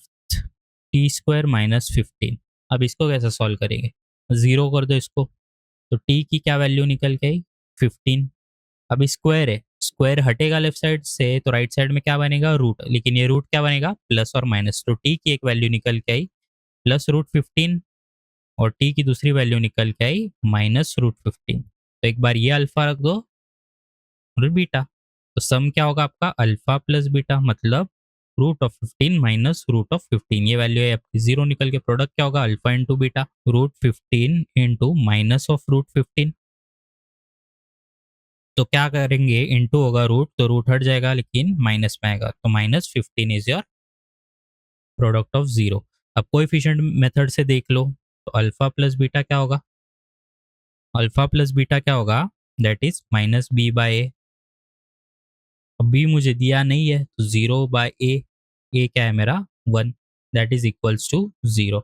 t² minus 15। अब इसको कैसे सॉल्व करेंगे, 0 कर दो इसको, तो t की क्या वैल्यू निकल के आई, 15। अब स्क्वायर है, स्क्वायर हटेगा लेफ्ट साइड से तो राइट साइड में क्या बनेगा, रूट, लेकिन ये रूट क्या बनेगा, प्लस और माइनस। तो t की एक वैल्यू निकल के आई +√15 और t की दूसरी वैल्यू निकल के आई -√15। तो एक बार ये अल्फा रख दो और बीटा, तो सम क्या होगा आपका, अल्फा प्लस बीटा, मतलब √15 माइनस √15। ये वैल्यू है आपकी 0 निकल के, प्रोडक्ट क्या होगा, alpha into beta, √15 into minus of √15। तो क्या करेंगे, इंटू होगा रूट, तो रूट हट जाएगा लेकिन माइनस में आएगा, तो -15 इज योर प्रोडक्ट ऑफ 0। अब कोएफिशिएंट मेथड से देख लो, तो अल्फा प्लस बीटा क्या होगा, अल्फा प्लस बीटा क्या होगा, दैट इज -b/a। अब b मुझे दिया नहीं है तो 0/a, a क्या है मेरा 1, दैट इज इक्वल्स टू 0।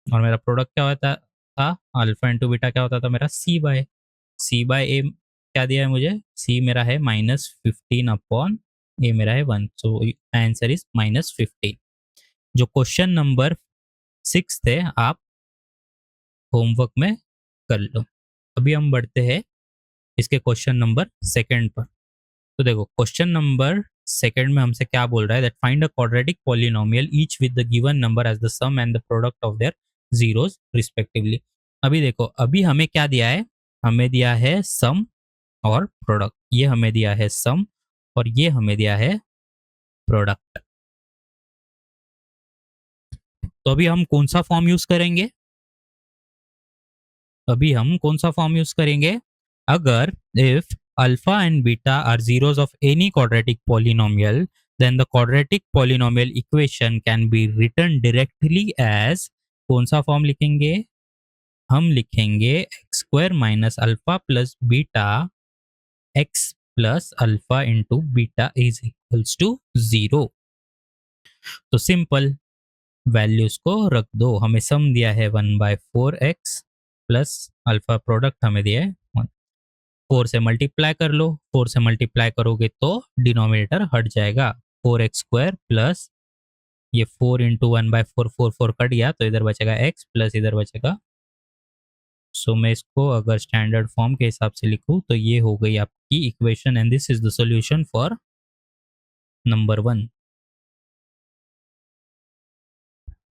और मेरा प्रोडक्ट क्या होता था, अल्फा इंटू बीटा क्या होता था मेरा, सी बाय ए क्या दिया है मुझे, सी मेरा है -15 अपॉन ए मेरा है 1, सो आंसर इज -15। जो क्वेश्चन नंबर 6 थे आप होमवर्क में कर लो। अभी हम बढ़ते हैं इसके क्वेश्चन नंबर सेकंड पर। तो देखो क्वेश्चन नंबर सेकंड में हमसे क्या बोल रहा है, that find a quadratic polynomial each with the given number as the sum and the product of their zeros respectively. अभी देखो अभी हमें क्या दिया है, हमें दिया है सम और प्रोडक्ट, ये हमें दिया है सम और ये हमें दिया है प्रोडक्ट। तो अभी हम कौन सा फॉर्म यूज करेंगे, अभी हम कौन सा फॉर्म यूज करेंगे, अगर if alpha and beta are zeros of any quadratic polynomial then the quadratic polynomial equation can be written directly as, कौन सा फॉर्म लिखेंगे, हम लिखेंगे X square minus alpha plus beta X plus alpha into beta is equals to 0। तो simple values को रख दो, हमें सम दिया है 1/4x प्लस अल्फा प्रोडक्ट हमें दिया है 1। 4 से मल्टीप्लाई कर लो, 4 से मल्टीप्लाई करोगे तो डिनोमिनेटर हट जाएगा, 4x² प्लस ये 4 इंटू 1/4, 4 कट गया तो इधर बचेगा x प्लस इधर बचेगा। सो मैं इसको अगर स्टैंडर्ड फॉर्म के हिसाब से लिखूं तो ये हो गई आपकी equation and this is the solution for number 1।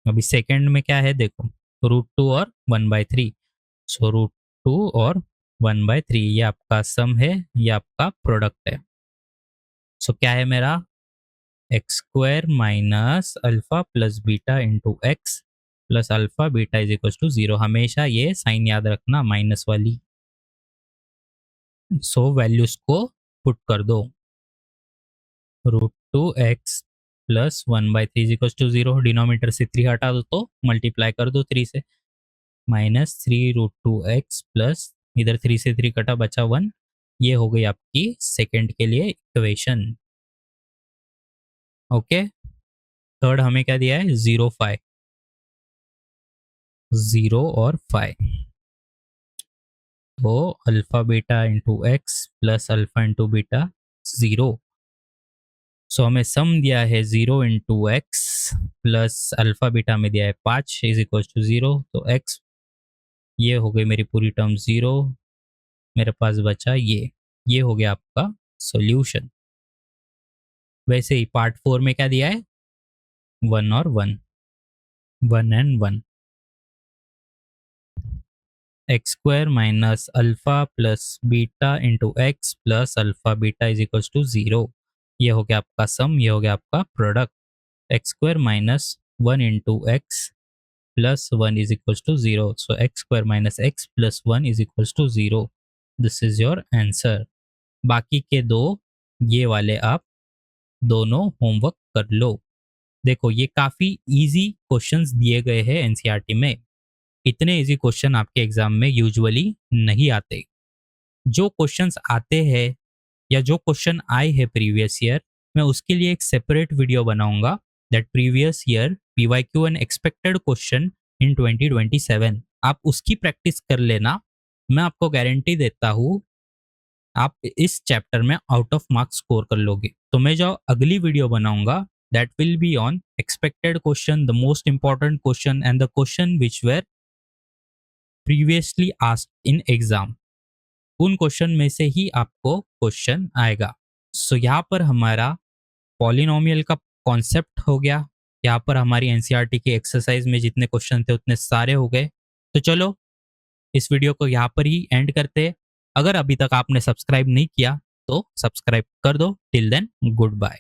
अभी सेकंड में क्या है देखो, √2 और 1/3। सो √2 और 1/3 ये आपका सम है, ये आपका प्रोडक्ट है। सो क्या है मेरा, X square minus alpha plus beta into X plus alpha beta is equal to 0। हमेशा ये साइन याद रखना माइनस वाली। सो वैल्यूज को पुट कर दो, √2x plus 1/3 is equal to 0, denominator से 3 हटा दो तो मल्टीप्लाई कर दो 3 से, -3√2x प्लस इधर 3 से 3 कटा बचा 1। ये हो गई आपकी सेकंड के लिए इक्वेशन। ओके, थर्ड हमें क्या दिया है, 0 5, 0 और 5। तो alpha beta into X plus alpha into beta 0। सो हमें सम दिया है 0 into X plus alpha beta में दिया है 5 इज इक्वल टू 0। तो एक्स ये हो गई मेरी पूरी टर्म 0, मेरे पास बचा ये हो गया आपका सॉल्यूशन। वैसे ही पार्ट 4 में क्या दिया है, 1 और 1, 1 and 1, X square minus alpha plus beta into X plus alpha beta is equal to 0। ये हो गया आपका सम, ये हो गया आपका product, X square minus 1 into X plus 1 is equal to 0। So X square minus X plus 1 is equal to 0। This is your answer. बाकी के दो ये वाले आप दोनों होमवर्क कर लो। देखो ये काफ़ी इजी क्वेश्चंस दिए गए हैं एनसीईआरटी में, इतने इजी क्वेश्चन आपके एग्जाम में यूजुअली नहीं आते। जो क्वेश्चंस आते हैं या जो क्वेश्चन आए हैं प्रीवियस ईयर, मैं उसके लिए एक सेपरेट वीडियो बनाऊंगा, that previous year PYQ and expected question in 2027। आप उसकी प्रैक्टिस कर लेना, मैं आपको गारंटी देता हूँ आप इस चैप्टर में आउट ऑफ मार्क्स स्कोर कर लोगे। तो मैं जो अगली वीडियो बनाऊंगा that will be on expected question, the most important question and the question which where previously asked in exam. उन क्वेश्चन में से ही आपको क्वेश्चन आएगा। सो यहाँ पर हमारा पॉलिनोमियल का कॉन्सेप्ट हो गया, यहाँ पर हमारी एनसीईआरटी की एक्सरसाइज में जितने क्वेश्चन थे उतने सारे हो गए। तो चलो इस वीडियो को यहाँ पर ही एंड करते हैं। अगर अभी तक आपने सब्सक्राइब नहीं किया तो सब्सक्राइब कर दो। Till then good bye.